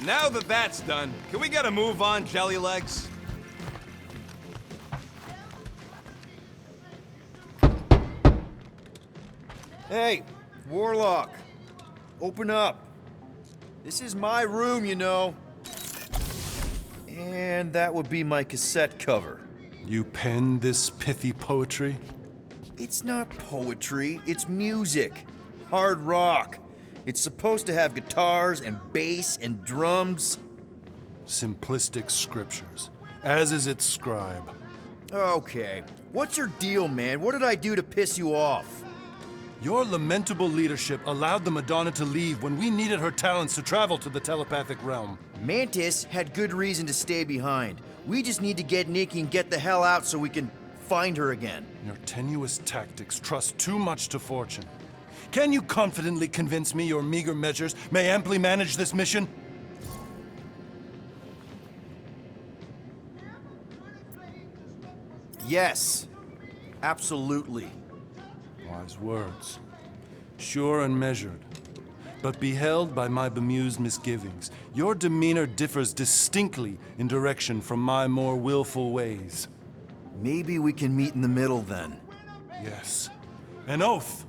Now that that's done, can we get a move on, Jelly Legs? Hey, Warlock. Open up. This is my room, you know. And that would be my cassette cover. You penned this pithy poetry? It's not poetry, it's music. Hard rock. It's supposed to have guitars and bass and drums. Simplistic scriptures, as is its scribe. Okay. What's your deal, man? What did I do to piss you off? Your lamentable leadership allowed the Madonna to leave when we needed her talents to travel to the telepathic realm. Mantis had good reason to stay behind. We just need to get Nikki and get the hell out so we can find her again. Your tenuous tactics trust too much to fortune. Can you confidently convince me your meager measures may amply manage this mission? Yes. Absolutely. Wise words. Sure and measured. But beheld by my bemused misgivings, your demeanor differs distinctly in direction from my more willful ways. Maybe we can meet in the middle then. Yes. An oath!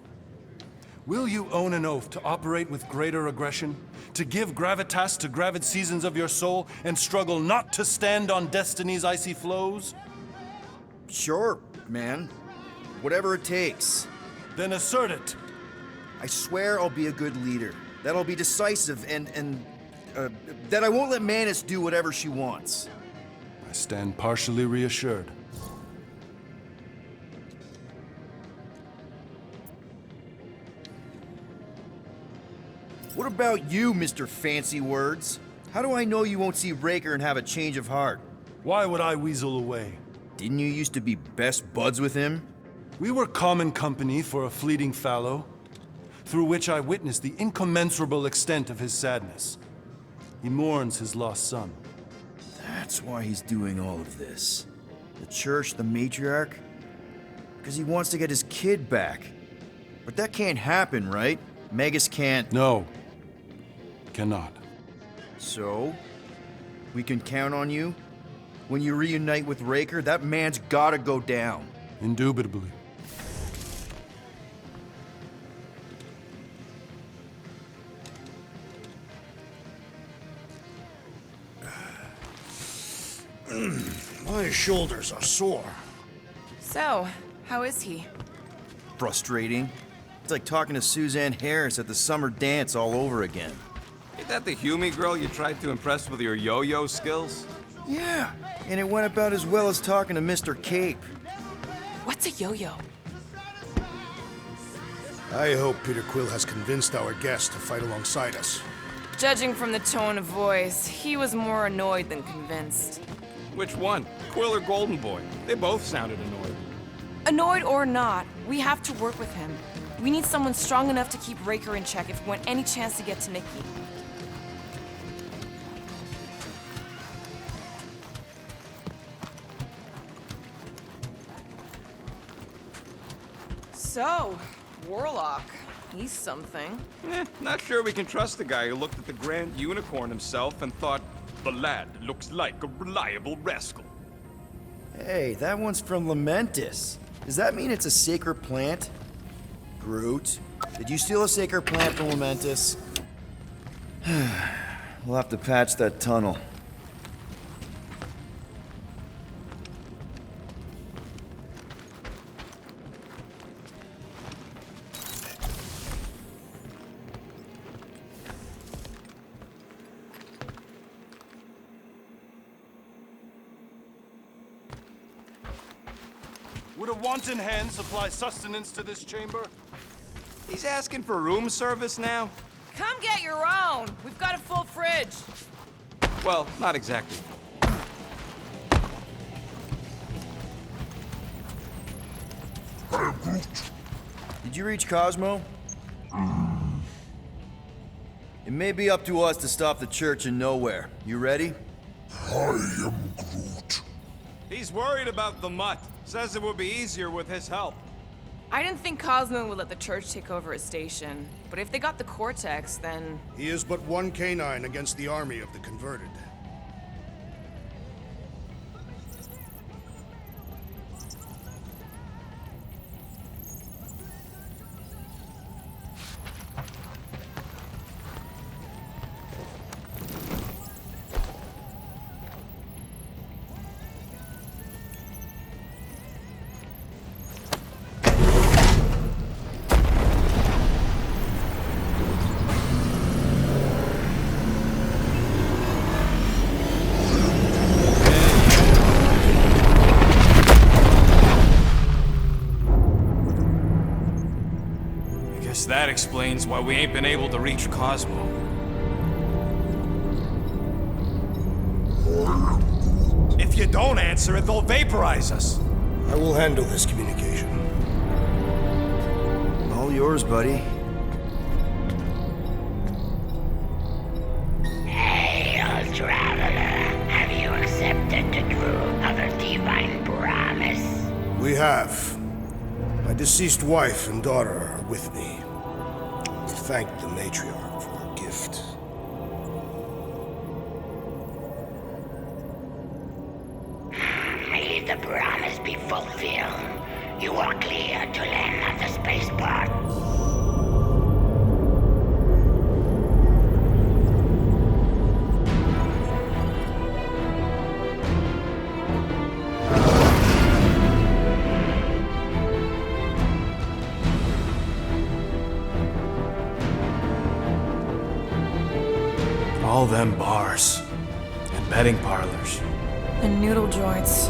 Will you own an oath to operate with greater aggression? To give gravitas to gravid seasons of your soul and struggle not to stand on destiny's icy flows? Sure, man. Whatever it takes. Then assert it! I swear I'll be a good leader. That I'll be decisive and that I won't let Mantis do whatever she wants. I stand partially reassured. What about you, Mr. Fancy Words? How do I know you won't see Raker and have a change of heart? Why would I weasel away? Didn't you used to be best buds with him? We were common company for a fleeting fallow, through which I witnessed the incommensurable extent of his sadness. He mourns his lost son. That's why he's doing all of this. The church, the matriarch? Because he wants to get his kid back. But that can't happen, right? Magus can't... No. Cannot. So? We can count on you? When you reunite with Raker, that man's gotta go down. Indubitably. My shoulders are sore. So, how is he? Frustrating. It's like talking to Suzanne Harris at the summer dance all over again. Ain't that the Hume girl you tried to impress with your yo-yo skills? Yeah, and it went about as well as talking to Mr. Cape. What's a yo-yo? I hope Peter Quill has convinced our guest to fight alongside us. Judging from the tone of voice, he was more annoyed than convinced. Which one? Quill or Golden Boy? They both sounded annoyed. Annoyed or not, we have to work with him. We need someone strong enough to keep Raker in check if we want any chance to get to Nikki. So, Warlock, he's something. Not sure we can trust the guy who looked at the Grand Unicorn himself and thought, the lad looks like a reliable rascal. Hey, that one's from Lamentis. Does that mean it's a sacred plant? Groot, did you steal a sacred plant from Lamentis? We'll have to patch that tunnel. Would a wanton hand supply sustenance to this chamber? He's asking for room service now? Come get your own! We've got a full fridge! Well, not exactly. Did you reach Cosmo? It may be up to us to stop the church in nowhere. You ready? I am Groot. He's worried about the mutt. Says it would be easier with his help. I didn't think Cosmo would let the church take over his station, but if they got the Cortex, then... He is but one canine against the army of the converted. That explains why we ain't been able to reach Cosmo. If you don't answer it, they'll vaporize us. I will handle this communication. All yours, buddy. Hail, traveler. Have you accepted the truth of a divine promise? We have. My deceased wife and daughter are with me. Thank the matriarch for her gift. May the promise be fulfilled. You are clear to land at the spaceport. All them bars and betting parlors. And noodle joints.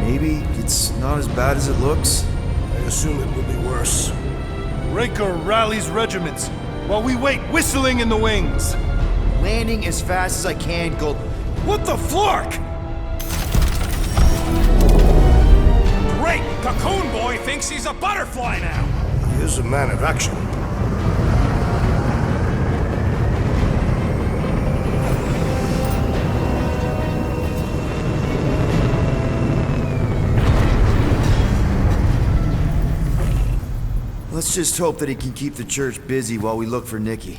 Maybe it's not as bad as it looks. I assume it will be worse. Raker rallies regiments while we wait whistling in the wings. Landing as fast as I can, Gold. What the flark? Great! Cocoon Boy thinks he's a butterfly now! He is a man of action. Let's just hope that he can keep the church busy while we look for Nikki.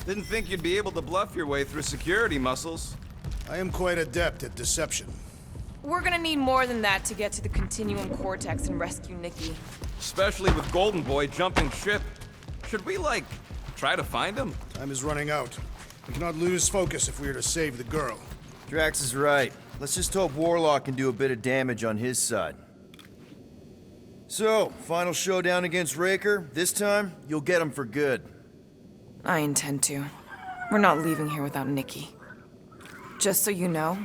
Didn't think you'd be able to bluff your way through security muscles. I am quite adept at deception. We're gonna need more than that to get to the Continuum Cortex and rescue Nikki. Especially with Golden Boy jumping ship. Should we, like, try to find him? Time is running out. We cannot lose focus if we are to save the girl. Drax is right. Let's just hope Warlock can do a bit of damage on his side. So, final showdown against Raker. This time, you'll get him for good. I intend to. We're not leaving here without Nikki. Just so you know,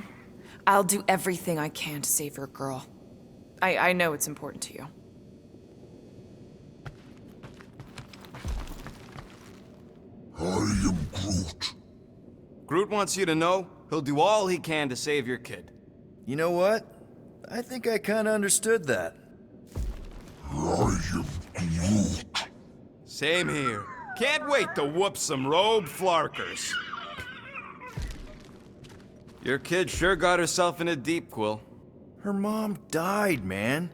I'll do everything I can to save your girl. I know it's important to you. I am Groot. Groot wants you to know he'll do all he can to save your kid. You know what? I think I kinda understood that. I am Groot. Same here. Can't wait to whoop some rogue flarkers. Your kid sure got herself in a deep, Quill. Her mom died, man.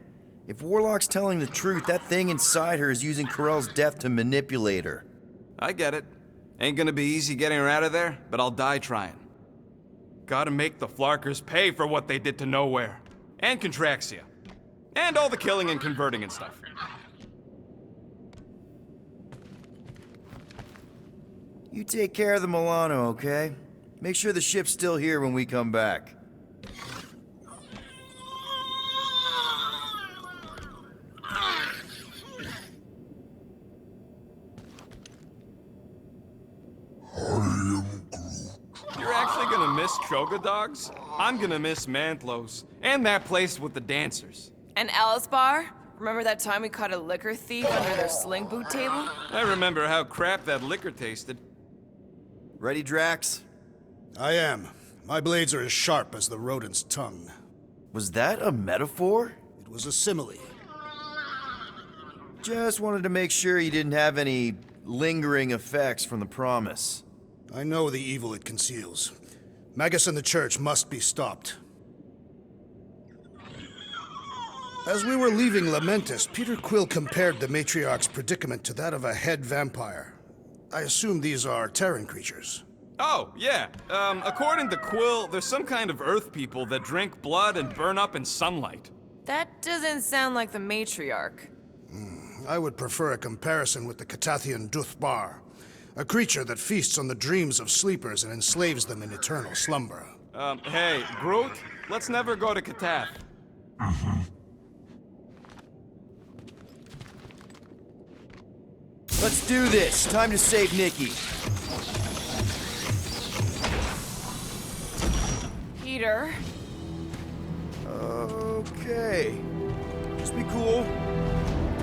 If Warlock's telling the truth, that thing inside her is using Corell's death to manipulate her. I get it. Ain't gonna be easy getting her out of there, but I'll die trying. Gotta make the flarkers pay for what they did to Nowhere. And Contraxia. And all the killing and converting and stuff. You take care of the Milano, okay? Make sure the ship's still here when we come back. You're actually gonna miss Choga Dogs? I'm gonna miss Mantlos. And that place with the dancers. And Alice Bar? Remember that time we caught a liquor thief under their sling boot table? I remember how crap that liquor tasted. Ready, Drax? I am. My blades are as sharp as the rodent's tongue. Was that a metaphor? It was a simile. Just wanted to make sure you didn't have any lingering effects from the promise. I know the evil it conceals. Magus and the church must be stopped. As we were leaving Lamentus, Peter Quill compared the Matriarch's predicament to that of a head vampire. I assume these are Terran creatures. Oh, yeah. According to Quill, there's some kind of Earth people that drink blood and burn up in sunlight. That doesn't sound like the matriarch. I would prefer a comparison with the Catathian Duthbar, a creature that feasts on the dreams of sleepers and enslaves them in eternal slumber. Hey, Groot, let's never go to Katath. Let's do this. Time to save Nikki. Peter, Okay. Just be cool.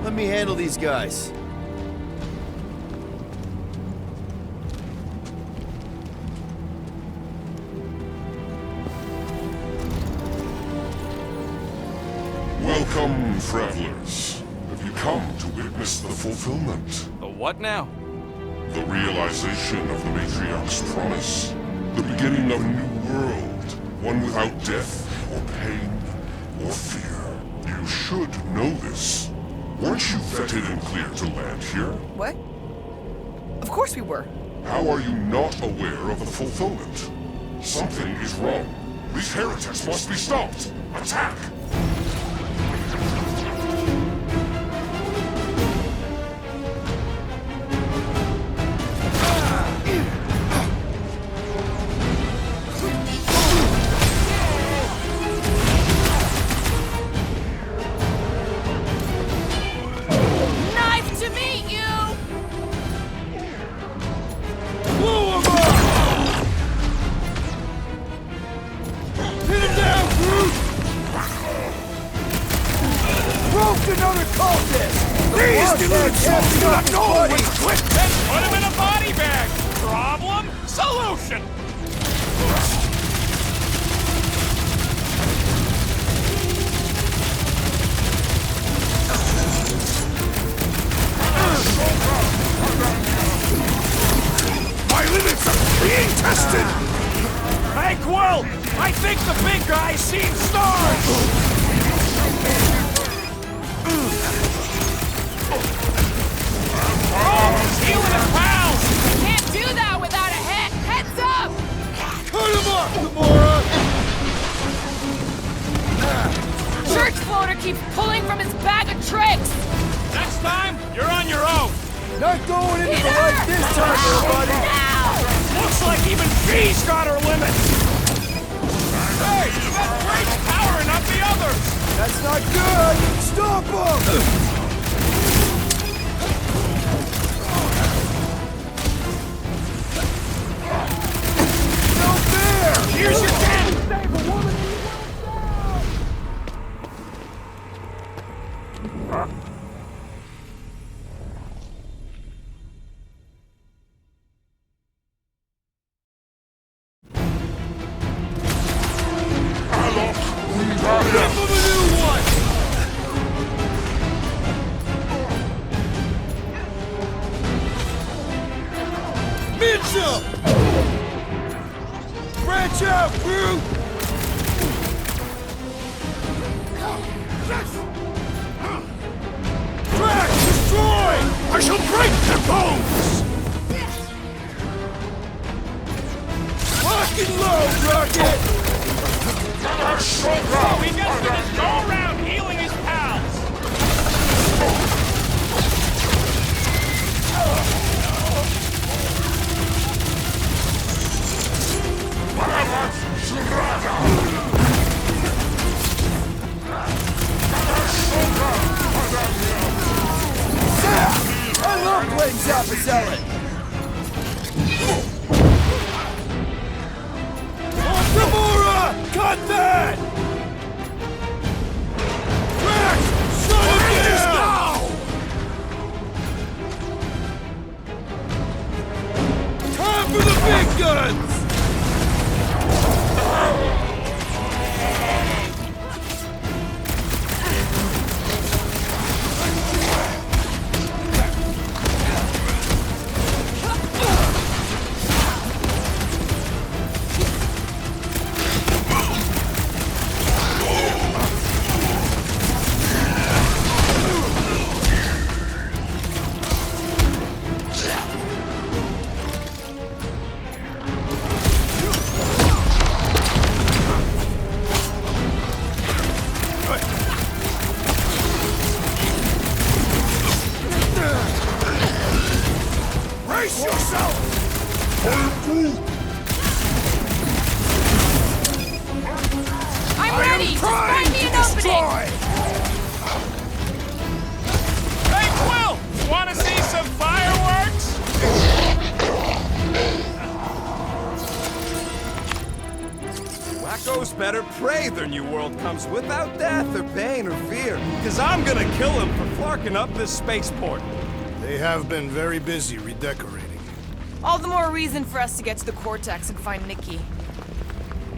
Let me handle these guys. Welcome, travelers. Have you come to witness the fulfillment? The what now? The realization of the Matriarch's promise? The beginning of a new world, one without death, or pain, or fear. You should know this. Weren't you vetted and cleared to land here? what? Of course we were. How are you not aware of the fulfillment? Something is wrong. These heretics must be stopped. Attack! Nice to meet you! Another cultist! These dudes do not know Quick, then put him in a body bag! Problem? Solution! My limits are being tested! Hey, Quill! I think the big guy's seen stars! Oh, he's healing his pals! Can't do that without a head! Heads up! Cut him up, Gamora! Church floater keeps pulling from his bag of tricks! Next time, you're on your own! Not going into the Peter! light this time, everybody! Now! Looks like even she's got her limits! Hey, that Drake's powering up the others! That's not good! Stop him! No fair! Here's your chance! Mitchell! Branch out, Groot! Crack! Destroy! I shall break their bones! Lock and load, Rocket! We just gonna go around healing his pals! I love playing Zappazelli! Gamora! Cut that! Crack! Shut it down! Time for the big guns! Brace yourself! I'm ready! Just find me an opening! Hey, Quill! Wanna see some fireworks? Wacko's better pray their new world comes without death or pain or fear. Cause I'm gonna kill him for flarking up this spaceport. They have been very busy redecorating. All the more reason for us to get to the Cortex and find Nikki.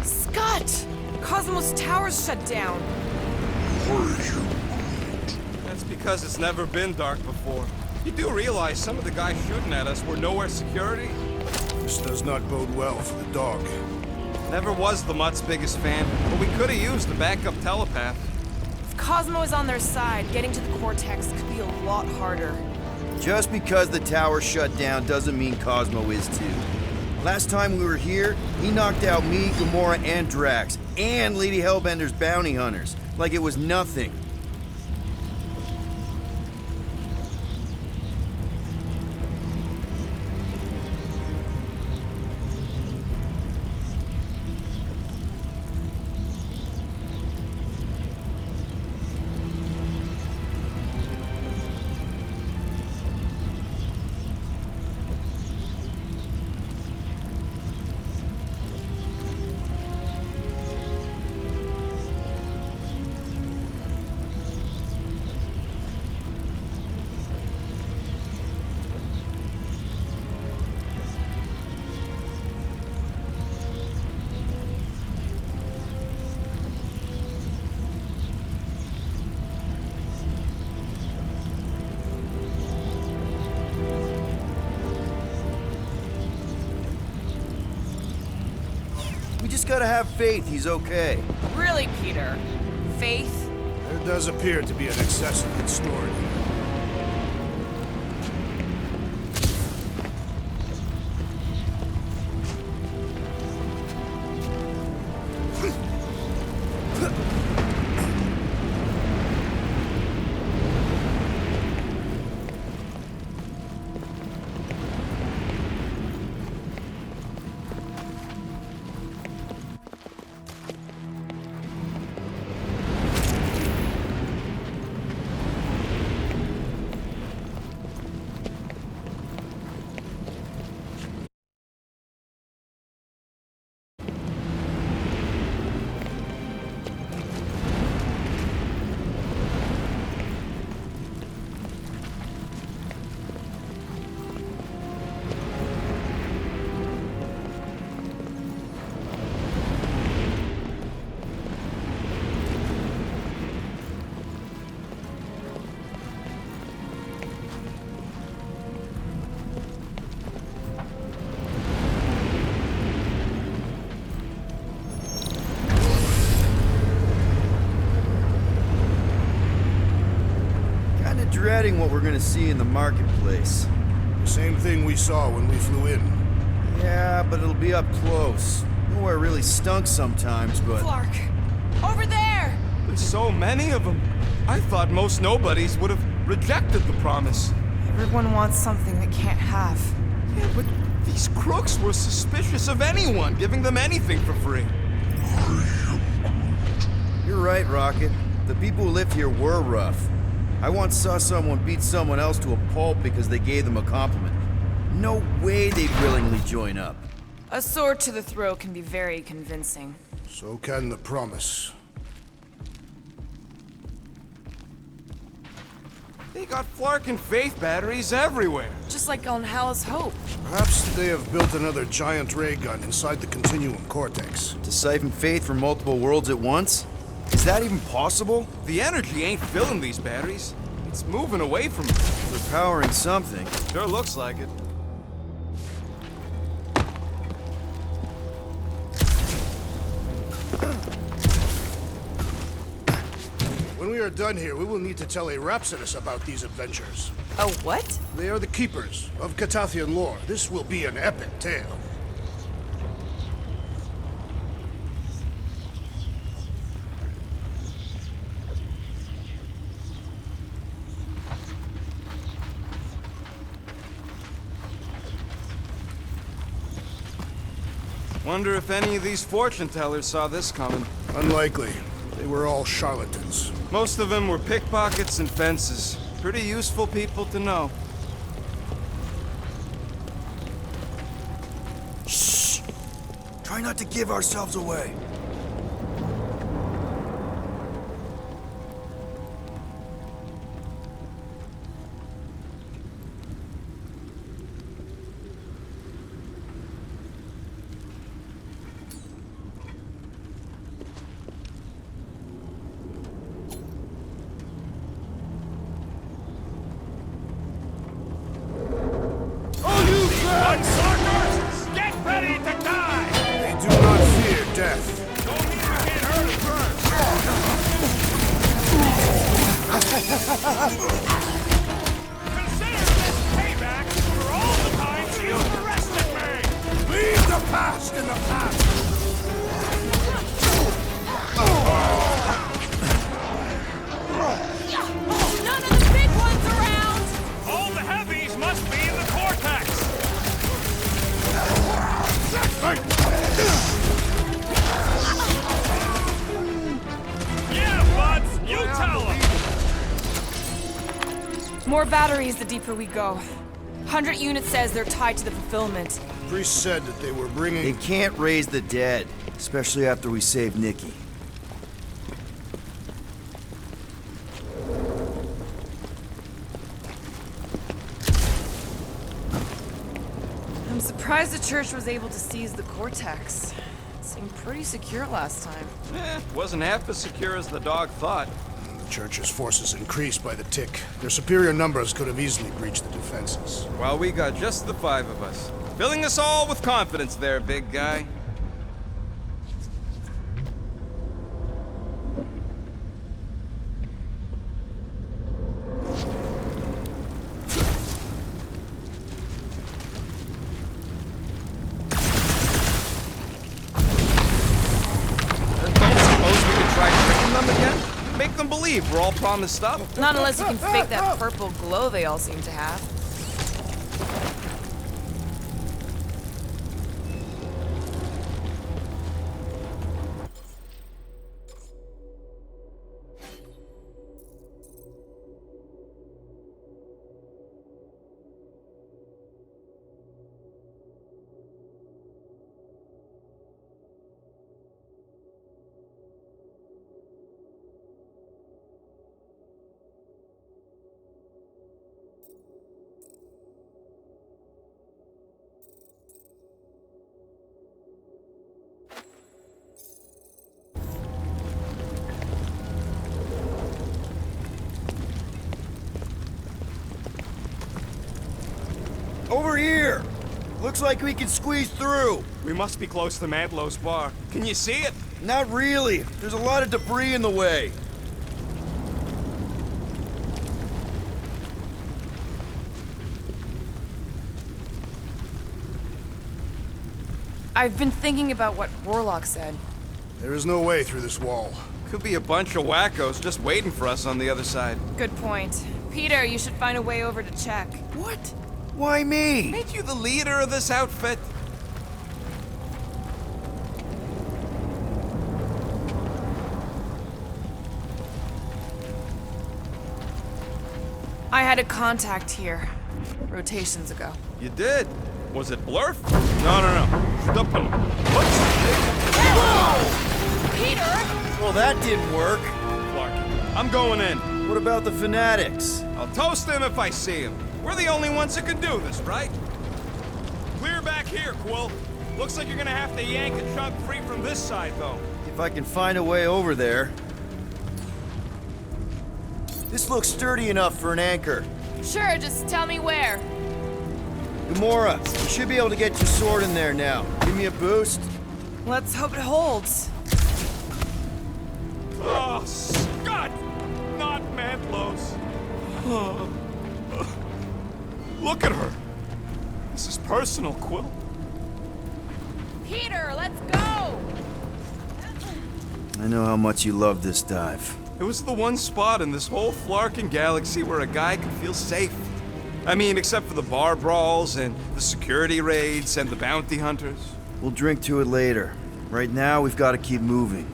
Scott! Cosmos Tower's shut down. That's because it's never been dark before. You do realize some of the guys shooting at us were nowhere security? This does not bode well for the dog. Never was the Mutt's biggest fan, but we could have used a backup telepath. If Cosmo is on their side, getting to the Cortex could be a lot harder. Just because the tower shut down doesn't mean Cosmo is too. Last time we were here, he knocked out me, Gamora, and Drax, and Lady Hellbender's bounty hunters, like it was nothing. We just gotta have faith he's okay. Really, Peter? Faith? There does appear to be an excessive in stored here. Dreading what we're gonna see in the marketplace. The same thing we saw when we flew in. Yeah, but it'll be up close. Nowhere really stunk sometimes, but... Clark! Over there! There's so many of them. I thought most nobodies would have rejected the promise. Everyone wants something they can't have. Yeah, but these crooks were suspicious of anyone giving them anything for free. You're right, Rocket. The people who lived here were rough. I once saw someone beat someone else to a pulp because they gave them a compliment. No way they'd willingly join up. A sword to the throat can be very convincing. So can the promise. They got Flark and Faith batteries everywhere. Just like on Hal's Hope. Perhaps they have built another giant ray gun inside the Continuum Cortex. To siphon Faith from multiple worlds at once? Is that even possible? The energy ain't filling these batteries. It's moving away from them. They're powering something. Sure looks like it. When we are done here, we will need to tell a Rhapsodus about these adventures. A what? They are the keepers of Catathian lore. This will be an epic tale. Wonder if any of these fortune tellers saw this coming. Unlikely. They were all charlatans. Most of them were pickpockets and fences. Pretty useful people to know. Shh! Try not to give ourselves away. Get ready to die! They do not fear death. Don't mean you can't hurt us first. Consider this payback for all the times you arrested me! Leave the past in the past! None of the big ones around! All the heavies must be in the cortex! Yeah, buds! You tell them! More batteries the deeper we go. 100 units says they're tied to the fulfillment. Priest said that they were bringing... They can't raise the dead, especially after we save Nikki. I'm surprised the church was able to seize the Cortex. It seemed pretty secure last time. Wasn't half as secure as the dog thought. The church's forces increased by the tick. Their superior numbers could have easily breached the defenses. Well, we got just the 5 of us. Filling us all with confidence there, big guy. Don't suppose we could try tricking them again? Make them believe we're all promised stuff? Not unless you can fake that purple glow they all seem to have. Over here! Looks like we can squeeze through. We must be close to Mantlo's bar. Can you see it? Not really. There's a lot of debris in the way. I've been thinking about what Warlock said. There is no way through this wall. Could be a bunch of wackos just waiting for us on the other side. Good point. Peter, you should find a way over to check. What? Why me? Ain't you the leader of this outfit? I had a contact here, rotations ago. You did? Was it Blurf? No. Stop him. What's Peter! Well, that didn't work. Clark, I'm going in. What about the fanatics? I'll toast them if I see them. We're the only ones that can do this, right? Clear back here, Quill. Looks like you're gonna have to yank a chunk free from this side, though. If I can find a way over there. This looks sturdy enough for an anchor. Sure, just tell me where. Gamora, you should be able to get your sword in there now. Give me a boost. Let's hope it holds. Oh, Scott! Not Mantlo's. Oh. Look at her. This is personal, Quill. Peter, let's go! I know how much you love this dive. It was the one spot in this whole Flarkin galaxy where a guy could feel safe. I mean, except for the bar brawls and the security raids and the bounty hunters. We'll drink to it later. Right now, we've got to keep moving.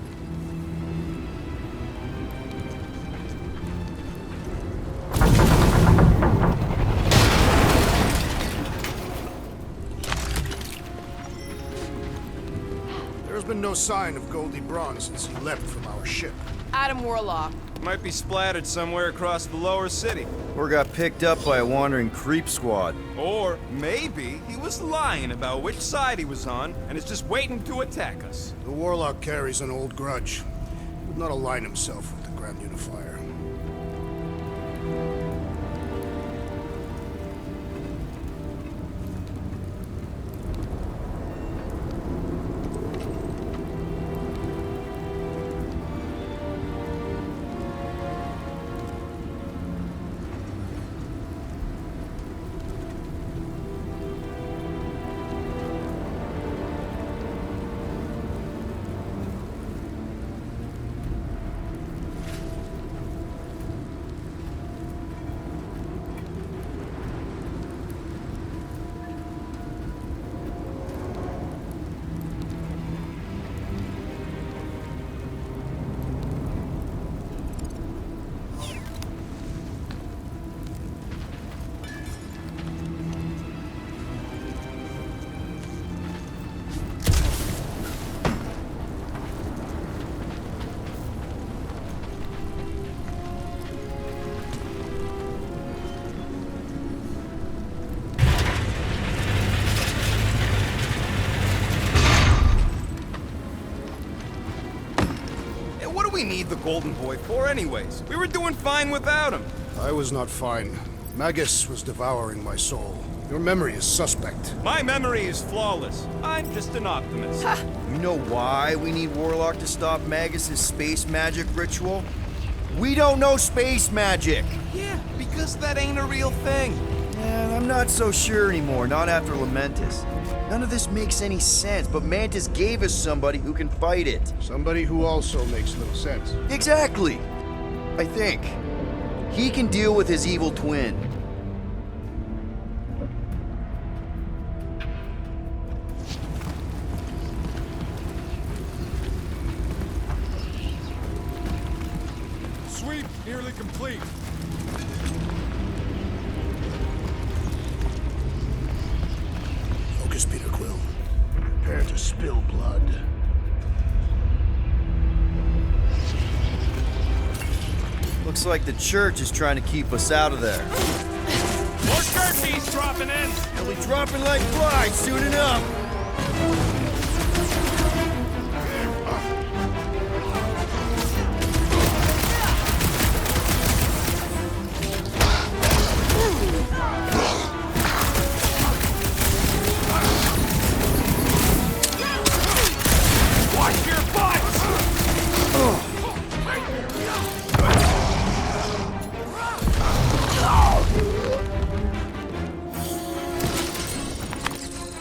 There's been no sign of Goldie Braun since he left from our ship. Adam Warlock. Might be splattered somewhere across the lower city. Or got picked up by a wandering creep squad. Or maybe he was lying about which side he was on and is just waiting to attack us. The Warlock carries an old grudge. He would not align himself with the Grand Unifier. What do we need the Golden Boy for anyways? We were doing fine without him. I was not fine. Magus was devouring my soul. Your memory is suspect. My memory is flawless. I'm just an optimist. You know why we need Warlock to stop Magus' space magic ritual? We don't know space magic! Yeah, because that ain't a real thing. Man, I'm not so sure anymore, not after Lamentus. None of this makes any sense, but Mantis gave us somebody who can fight it. Somebody who also makes little sense. Exactly! I think. He can deal with his evil twin. Sweep nearly complete. Focus, Peter Quill. Prepare to spill blood. Looks like the church is trying to keep us out of there. More Sharpies dropping in! They'll be dropping like flies soon enough! Watch your butts!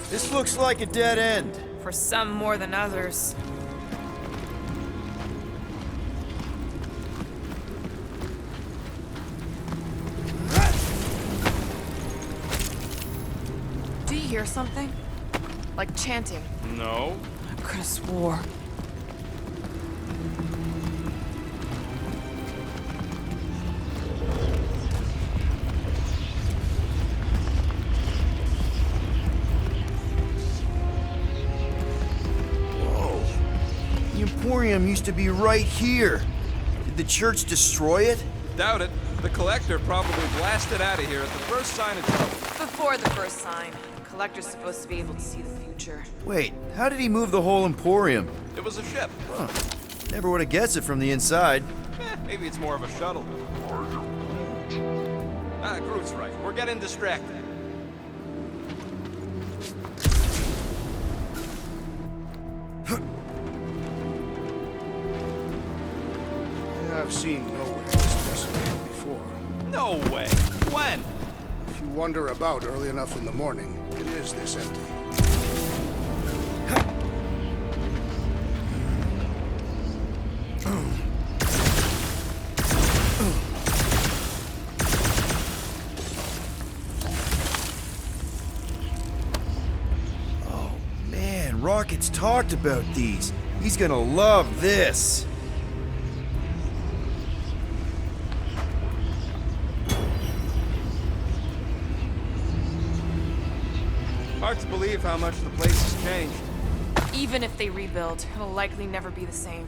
This looks like a dead end. For some more than others. Do you hear something? Like chanting. No. I could have swore. The Emporium used to be right here. Did the church destroy it? Doubt it. The Collector probably blasted out of here at the first sign of trouble. Before the first sign, the Collector's supposed to be able to see the future. Wait, how did he move the whole Emporium? It was a ship. Never would have guessed it from the inside. Maybe it's more of a shuttle. Groot's right. We're getting distracted. I've seen nowhere this desolate before. No way. When? If you wander about early enough in the morning, it is this empty. Rocket's talked about these. He's gonna love this. Hard to believe how much the place has changed. Even if they rebuild, it'll likely never be the same.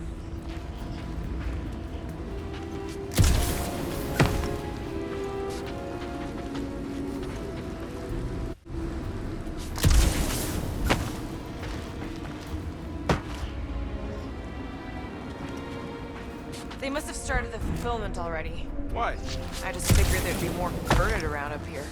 They must have started the fulfillment already. Why? I just figured there'd be more converted around up here.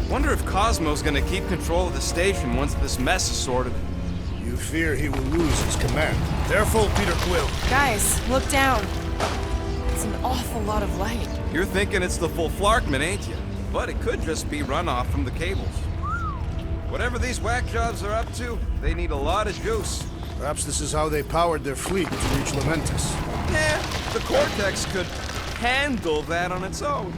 Wonder if Cosmo's gonna keep control of the station once this mess is sorted. You fear he will lose his command. Careful, Peter Quill. Guys, look down. It's an awful lot of light. You're thinking it's the full Flarkman, ain't you? But it could just be runoff from the cables. Whatever these whack jobs are up to, they need a lot of juice. Perhaps this is how they powered their fleet to reach Lamentus. Yeah, the Cortex could handle that on its own.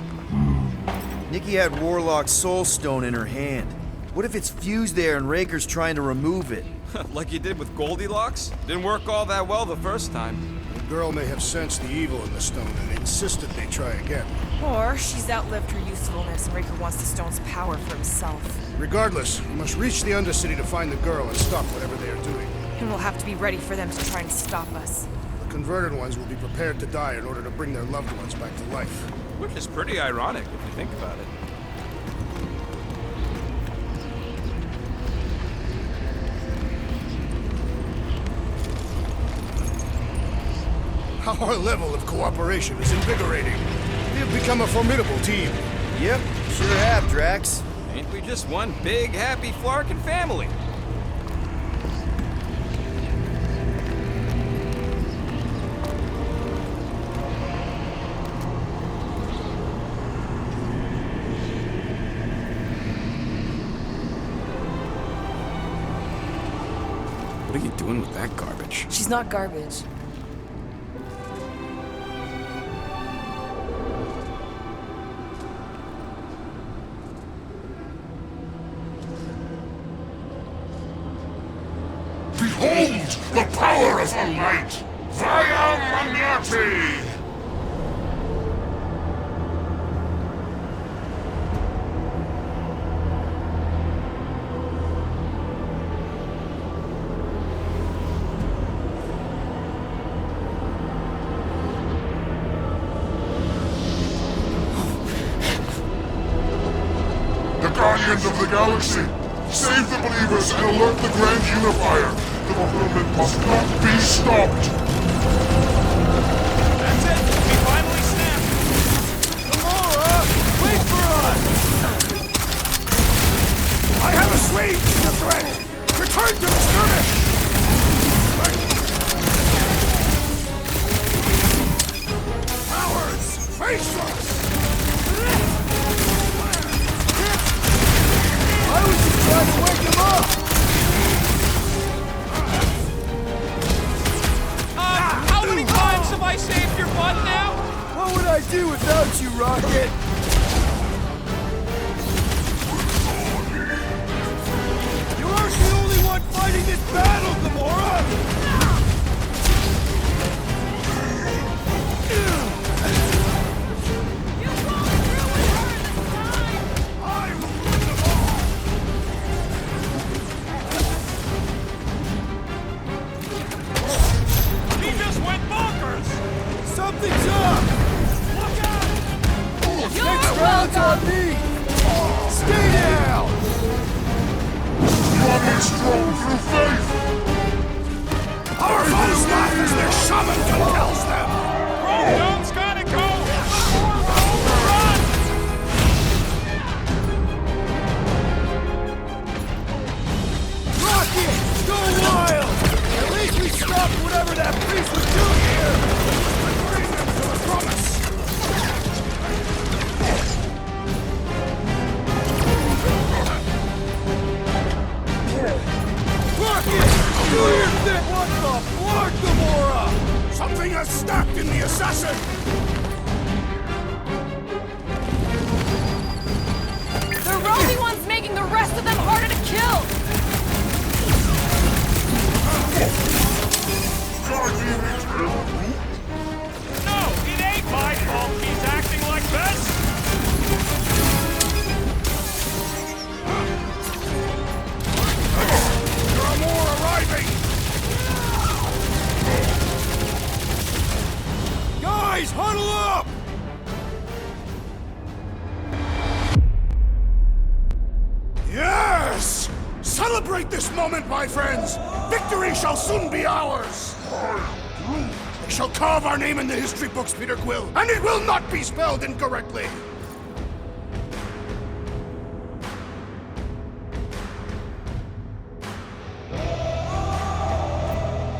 Nikki had Warlock's Soul Stone in her hand. What if it's fused there and Raker's trying to remove it? Like you did with Goldilocks? Didn't work all that well the first time. The girl may have sensed the evil in the stone and insisted they try again. Or she's outlived her usefulness and Raker wants the stone's power for himself. Regardless, we must reach the Undercity to find the girl and stop whatever they are doing. And we'll have to be ready for them to try and stop us. The converted ones will be prepared to die in order to bring their loved ones back to life. Which is pretty ironic if you think about it. Our level of cooperation is invigorating. We have become a formidable team. Yep, sure have, Drax. Ain't we just one big, happy Flarkin family? What are you doing with that garbage? She's not garbage. Behold the power of the light! Via Magnati! The Guardians of the Galaxy! Save the believers and alert the Grand Unifier! The fulfillment must not be stopped! That's it! We finally snapped! Gamora! Wait for us! I have assuaged the threat! Return to the skirmish! Cowards! Face us! I was just trying to wake him up! How many times have I saved your butt now? What would I do without you, Rocket? You aren't the only one fighting this battle, Gamora! He just went bonkers! Something's up! You most of them harder to kill! No, it ain't my fault he's acting like this! There are more arriving! Guys, huddle up! Yes! Celebrate this moment, my friends! Victory shall soon be ours! They shall carve our name in the history books, Peter Quill, and it will not be spelled incorrectly!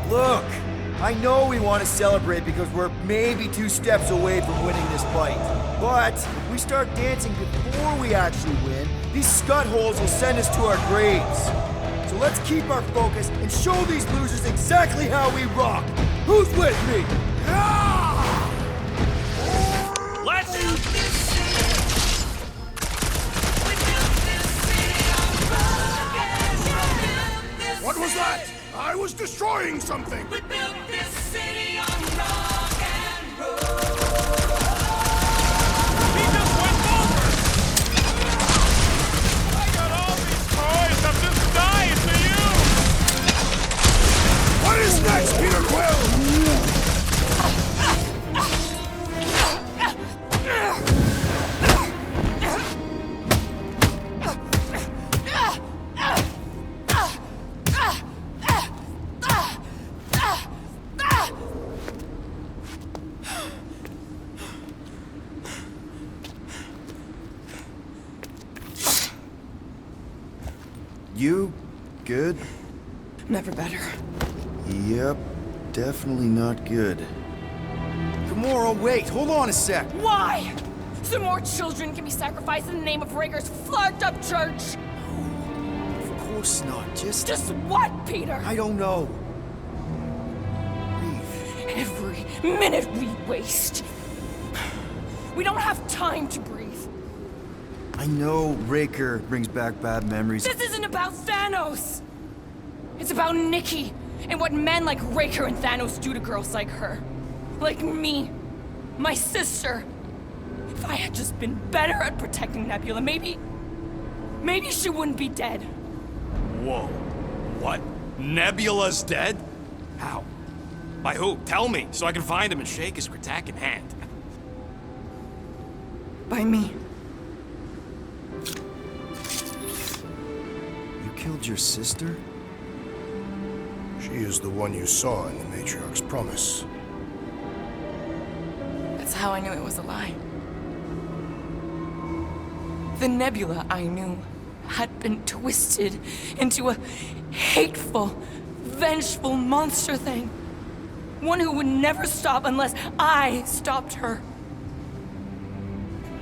Look, I know we want to celebrate because we're maybe 2 steps away from winning this fight. But if we start dancing before we actually win, these scutholes will send us to our graves. So let's keep our focus and show these losers exactly how we rock. Who's with me? Let's... What was that? I was destroying something! We built this city on rock and roll. He just went over! I got all these toys, I'm just dying to use! What is next, Peter Quill? You good? Never better. Yep, definitely not good. Gamora, wait, hold on a sec. Why? So more children can be sacrificed in the name of Raker's flarked up church? Of course not, just what, Peter? I don't know. Breathe. Every minute we waste. We don't have time to breathe. I know Raker brings back bad memories. This isn't about Thanos! It's about Nikki, and what men like Raker and Thanos do to girls like her. Like me. My sister. If I had just been better at protecting Nebula, maybe she wouldn't be dead. Whoa. What? Nebula's dead? How? By who? Tell me, so I can find him and shake his Kratak in hand. By me. You killed your sister? She is the one you saw in the Matriarch's promise. That's how I knew it was a lie. The Nebula I knew had been twisted into a hateful, vengeful monster thing. One who would never stop unless I stopped her.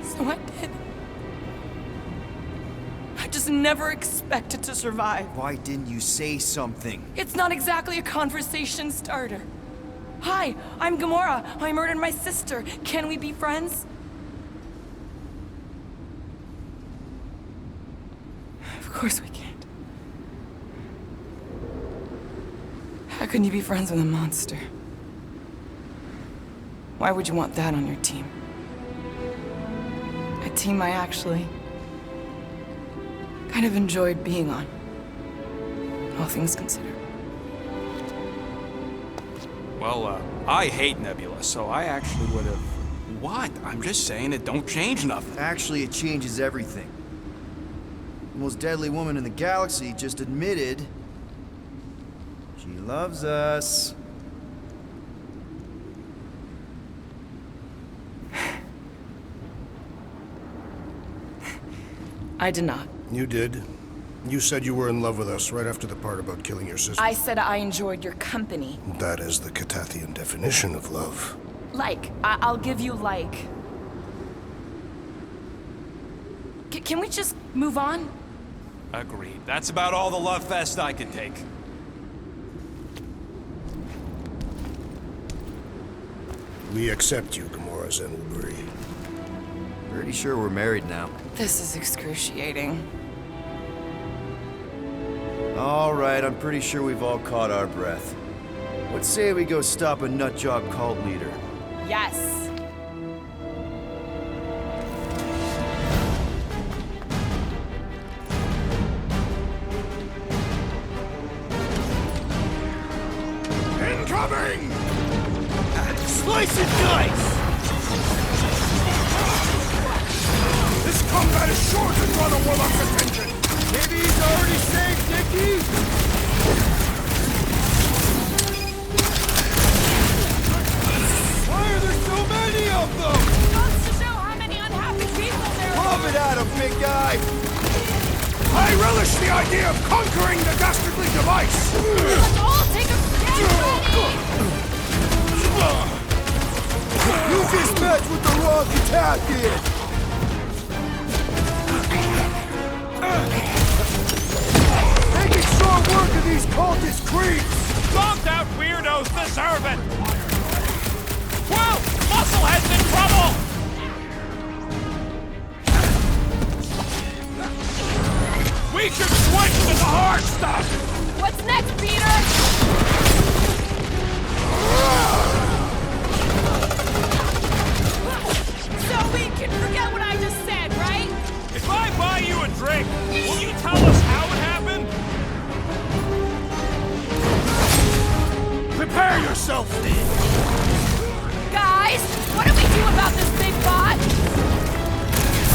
So I did. I just never expected to survive. Why didn't you say something? It's not exactly a conversation starter. Hi, I'm Gamora. I murdered my sister. Can we be friends? Of course we can't. How can you be friends with a monster? Why would you want that on your team? A team I actually kind of enjoyed being on, all things considered. Well, I hate Nebula, so I actually would have... What? I'm just saying it don't change nothing. Actually, it changes everything. The most deadly woman in the galaxy just admitted she loves us. I did not. You did. You said you were in love with us right after the part about killing your sister. I said I enjoyed your company. That is the Catathian definition of love. Like, I'll give you like. Can we just move on? Agreed. That's about all the love fest I can take. We accept you, Gamora Zenoburi. Pretty sure we're married now. This is excruciating. All right, I'm pretty sure we've all caught our breath. What say we go stop a nutjob cult leader? Yes. Incoming! Slice and dice! This combat is sure to draw the warlock's attention! Maybe he's already saved, Nicky? Why are there so many of them? Goes to show how many unhappy people there are. Love it at him, big guy! I relish the idea of conquering the dastardly device! Let's all take a stand. You just matched with the wrong Italian! Making short work of these cultist creeps! Stomped out weirdos deserve it! Whoa! Musclehead's in trouble! We should switch to the hard stuff! What's next, Peter? So we can forget what I just said, right? If I buy you a drink, will you tell us how it happened? Prepare yourself! Guys, what do we do about this big bot?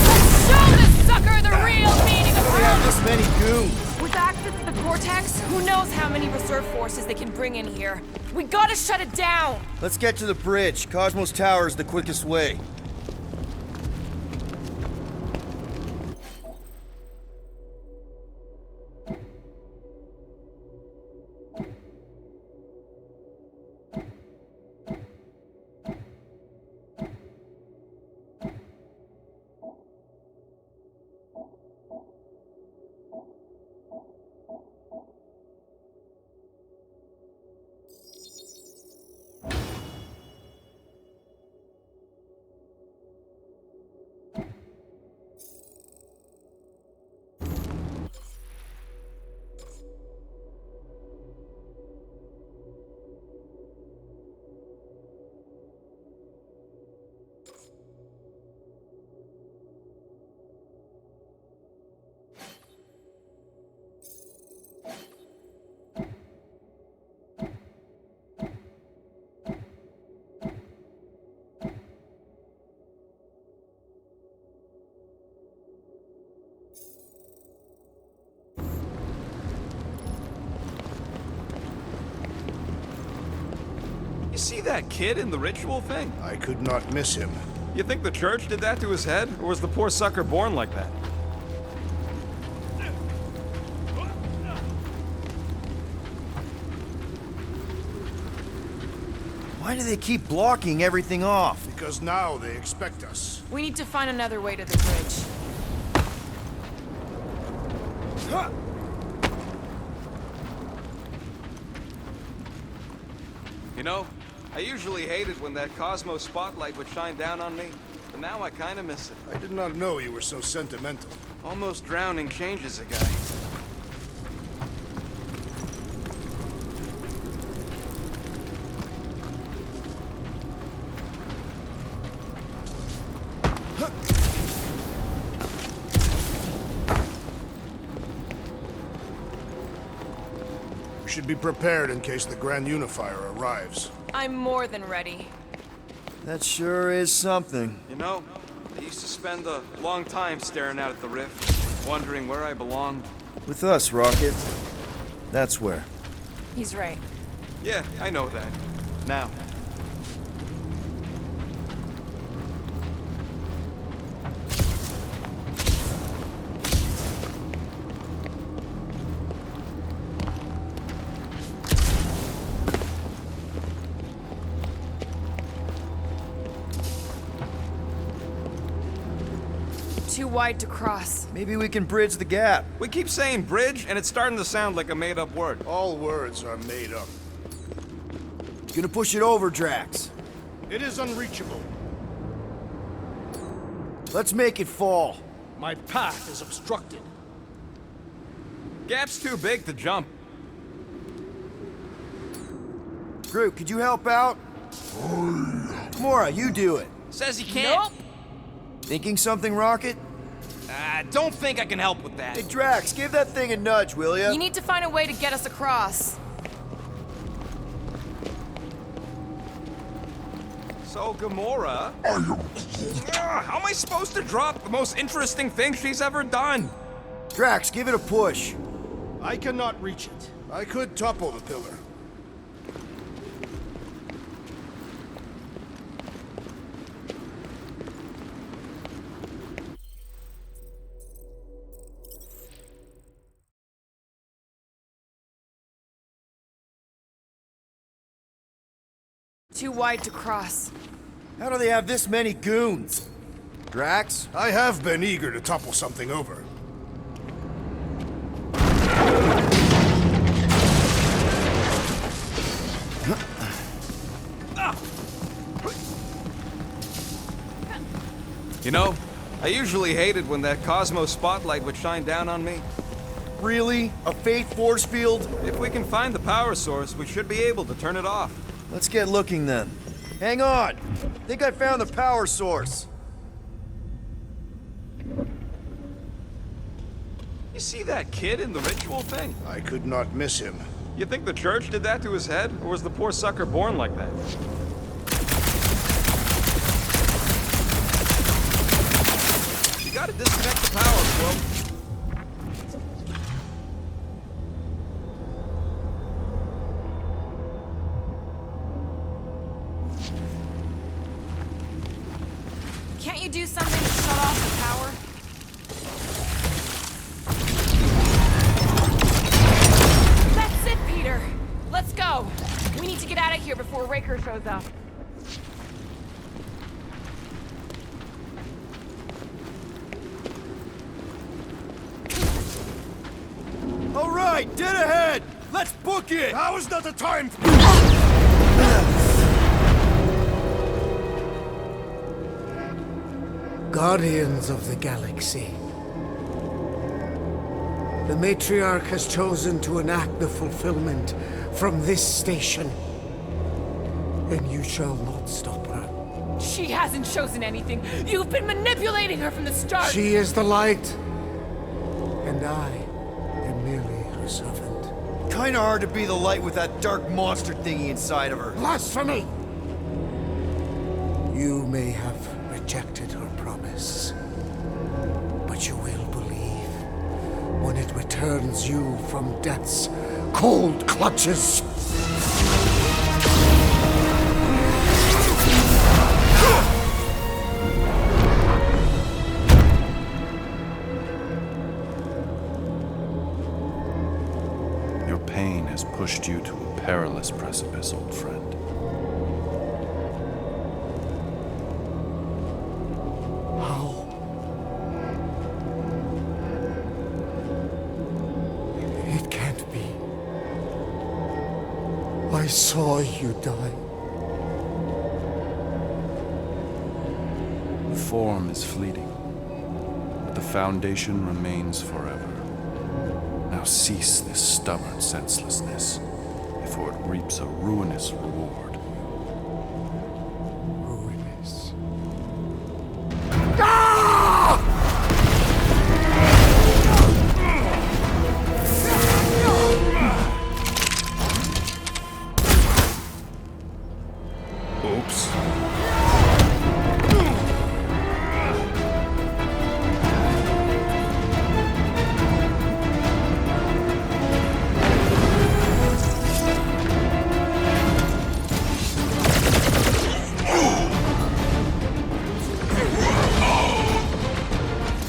Let's show this sucker the real meaning of We have her! this many goons. With access to the Vortex, who knows how many reserve forces they can bring in here. We gotta shut it down! Let's get to the bridge. Cosmos Tower is the quickest way. You see that kid in the ritual thing? I could not miss him. You think the church did that to his head? Or was the poor sucker born like that? Why do they keep blocking everything off? Because now they expect us. We need to find another way to the bridge. You know, I usually hated when that Cosmos spotlight would shine down on me, but now I kinda miss it. I did not know you were so sentimental. Almost drowning changes a guy. We should be prepared in case the Grand Unifier arrives. I'm more than ready. That sure is something. You know, I used to spend a long time staring out at the rift, wondering where I belonged. With us, Rocket. That's where. He's right. Yeah, I know that. Now. Too wide to cross. Maybe we can bridge the gap. We keep saying bridge, and it's starting to sound like a made-up word. All words are made up. Gonna push it over, Drax. It is unreachable. Let's make it fall. My path is obstructed. Gap's too big to jump. Groot, could you help out? Gamora, you do it. Says he can't. Nope. Thinking something, Rocket? Don't think I can help with that. Hey, Drax, give that thing a nudge, will ya? You need to find a way to get us across. So, Gamora... how am I supposed to drop the most interesting thing she's ever done? Drax, give it a push. I cannot reach it. I could topple the pillar. Too wide to cross. How do they have this many goons? Drax? I have been eager to topple something over. You know, I usually hated when that Cosmo spotlight would shine down on me. Really? A fate force field? If we can find the power source, we should be able to turn it off. Let's get looking then. Hang on! Think I found the power source. You see that kid in the ritual thing? I could not miss him. You think the church did that to his head, or was the poor sucker born like that? You gotta disconnect the power, Quill. Can't you do something to shut off the power? That's it, Peter! Let's go! We need to get out of here before Raker shows up. All right, dead ahead! Let's book it! Now is not the time! Guardians of the Galaxy. The Matriarch has chosen to enact the fulfillment from this station. And you shall not stop her. She hasn't chosen anything. You've been manipulating her from the start. She is the light. And I am merely her servant. Kinda hard to be the light with that dark monster thingy inside of her. Blasphemy! You may have rejected her promise, but you will believe when it returns you from death's cold clutches. Your pain has pushed you to a perilous precipice, old friend. How? It can't be. I saw you die. The form is fleeting, but the foundation remains forever. Now cease this stubborn senselessness, before it reaps a ruinous reward. Ruinous. Oops.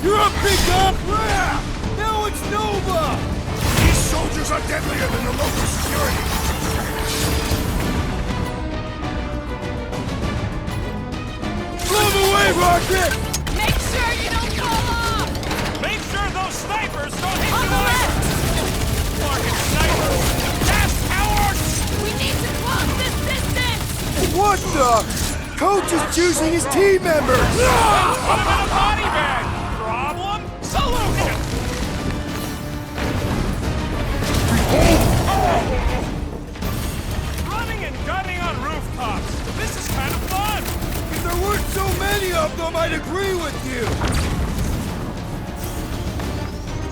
You're up, big up! Now it's Nova! These soldiers are deadlier than the local security! Blow them away, Rocket! Make sure you don't fall off! Make sure those snipers don't hit On you the hard! left! Fucking snipers! Fast cowards! We need to close this distance! What the? Coach is choosing his team members! Put him in a body bag! Problem? Solution! of them I'd agree with you!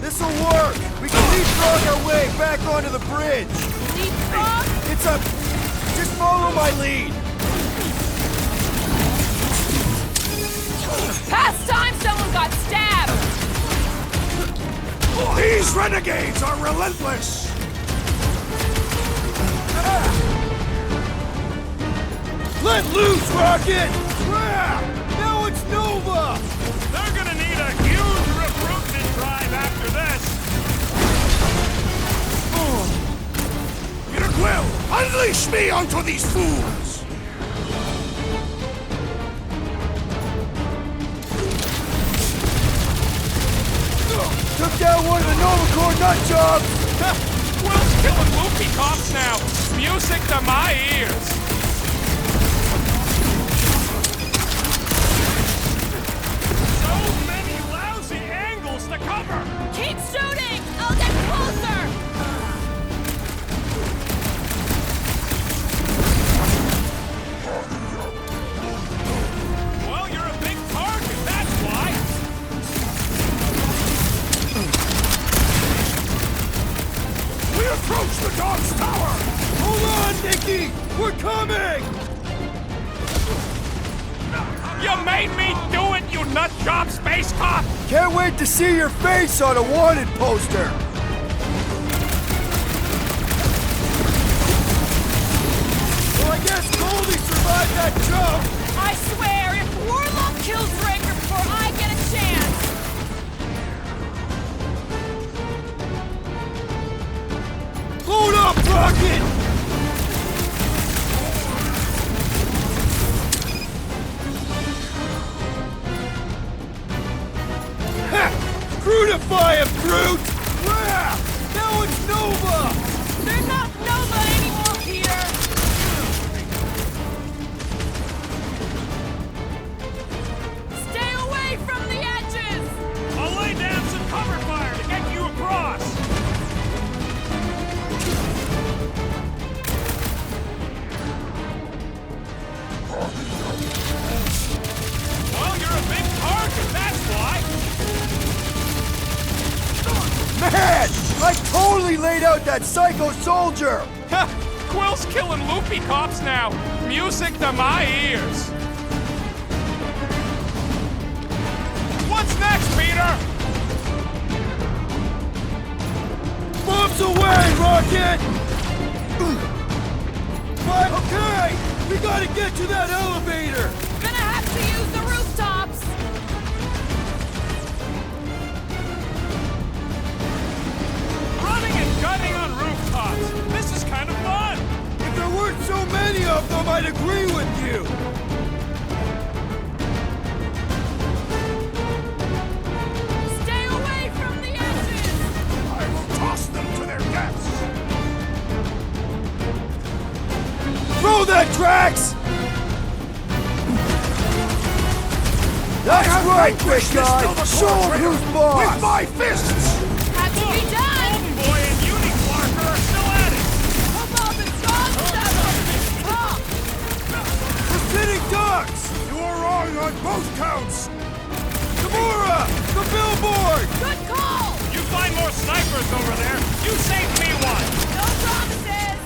This'll work! We can leapfrog our way back onto the bridge! Leapfrog? It's a... Just follow my lead! Past time someone got stabbed! These renegades are relentless! Let loose, Rocket! Now it's Nova! They're gonna need a huge recruitment drive after this! Peter Quill, unleash me onto these fools! Took down one of the Nova Corps nut jobs! Quill's killing loopy cops now! Music to my ears! So many lousy angles to cover! Keep shooting! I'll get closer! Well, you're a big target, that's why! We approach the dog's tower! Hold on, Nikki! We're coming! You made me do it, you nut job space cop! Can't wait to see your face on a wanted poster! Well, I guess Goldie survived that jump! I swear, if Warlock kills Raker before I get a chance... Load up, Rocket! Ha! Crucify him, Groot! Wow! Now it's Nova! They're not Nova anymore, Peter! Stay away from the edges! I'll lay down some cover fire to get you across! Well, you're a big target, that's why! Man! I totally laid out that psycho soldier! Ha! Quill's killing loopy cops now! Music to my ears! What's next, Peter? Bombs away, Rocket! But, okay! We gotta get to that elevator! Gonna have to use the rooftops! Running and gunning on rooftops! This is kind of fun! If there weren't so many of them, I'd agree with you! Stay away from the edges! I will toss them to their deaths! Throw that, Drax! That's right, big guy! Show him who's boss! With my fists! Has to be done! Golden Boy and Unicorn are still at it! Come on, the dog stuff! We're sitting ducks! You are wrong on both counts! Gamora! The billboard! Good call! You find more snipers over there! You save me one! No promises!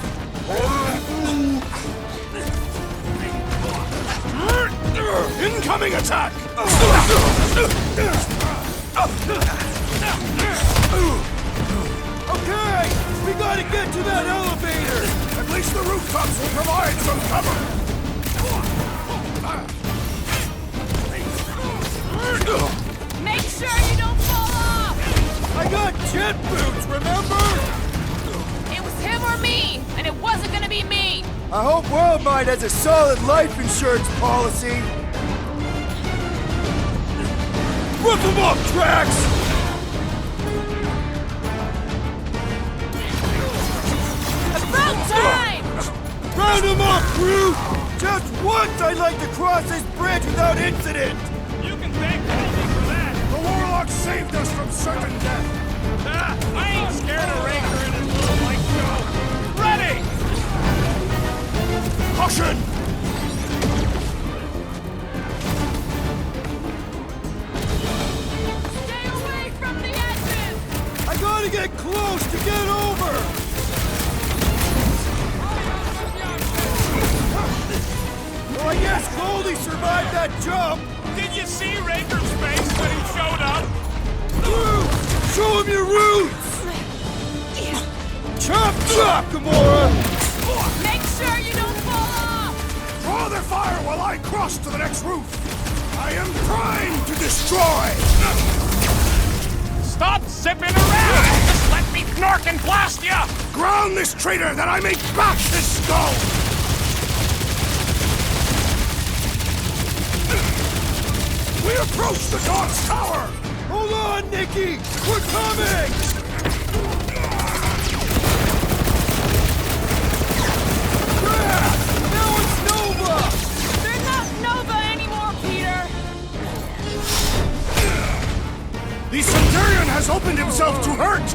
Incoming attack! Okay! We gotta get to that elevator! At least the rooftops will provide some cover! Make sure you don't fall off! I got jet boots, remember? It was him or me, and it wasn't gonna be me! I hope Worldmind has a solid life insurance policy. Rip them up, Drax! About time! Round them up, Groot! Just once I'd like to cross this bridge without incident! You can thank Goldie for that! The Warlock saved us from certain death! Ah, I ain't scared of Raker and his little white show! Ready! Caution! close to get over! Well, I guess Goldie survived that jump! Did you see Raker's face when he showed up? Show him your roots! Chop, chop, Gamora! Make sure you don't fall off! Draw their fire while I cross to the next roof! I am primed to destroy! Stop zipping around! Just let me knork and blast ya! Ground this traitor that I may bash his skull! We approach the God's Tower! Hold on, Nikki! We're coming! Crap! Now it's Nova! They're not Nova anymore, Peter! The Centurion has opened himself to hurt!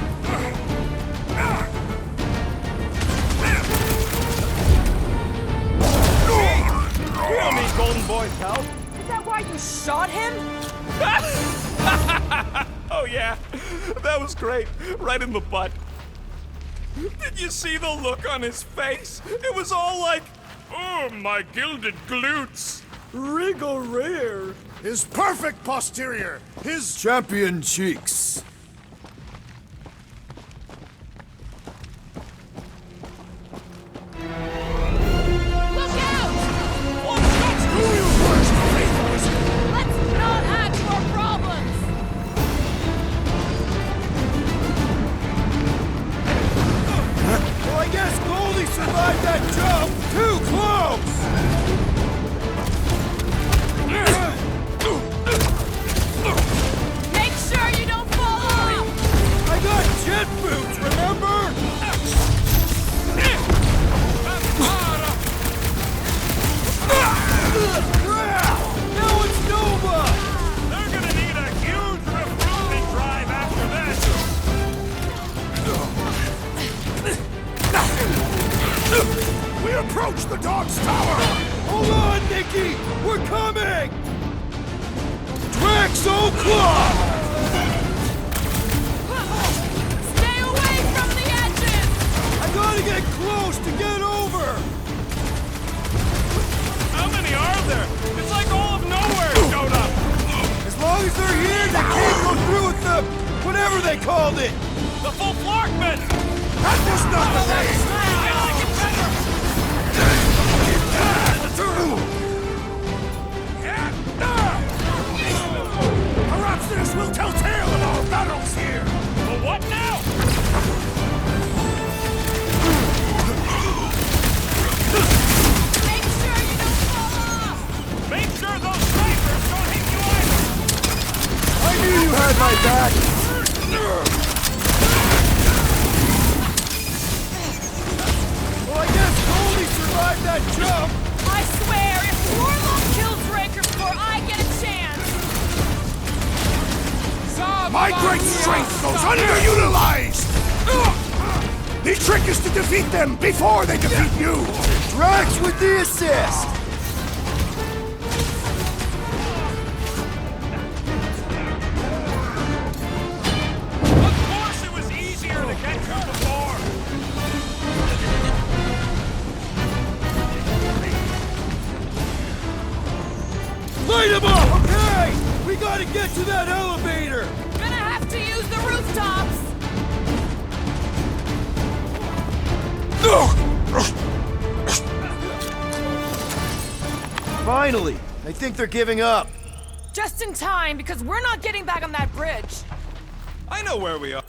Feel me, Golden Boy pal. Is that why you shot him? Oh yeah, that was great. Right in the butt. Did you see the look on his face? It was all like, oh, my gilded glutes. Wriggle rare. His perfect posterior! His Champion cheeks! Look out! Do you worst faithfuls! Let's not add to our problems! Well, I guess Goldie survived that jump! Too close! Make sure you don't fall off! I got jet boots, remember? Crap! Now it's Nova! They're gonna need a huge refueling drive after this. We approach the Dog's Tower! Hold on, Nikki! We're coming! Draxo Claw! Stay away from the edges! I gotta get close to get over! How many are there? It's like all of nowhere showed up. As long as they're here, they can't go through with the... whatever they called it! The full Flarkman. That was not the way! I like it better. Perhaps this will tell tale of our battles here! But what now? Make sure you don't fall off! Make sure those snipers don't hit you either. I knew you had my back! Well, I guess Goldie survived that jump! I swear, if Warlock kills Raker before I get a chance... My great strength goes underutilized! The trick is to defeat them before they defeat you! Drax with the assist! Of course it was easier to get through before. Light him up! Okay! We gotta get to that elevator! Gonna have to use the rooftops! Finally! I think they're giving up. Just in time, because we're not getting back on that bridge. I know where we are.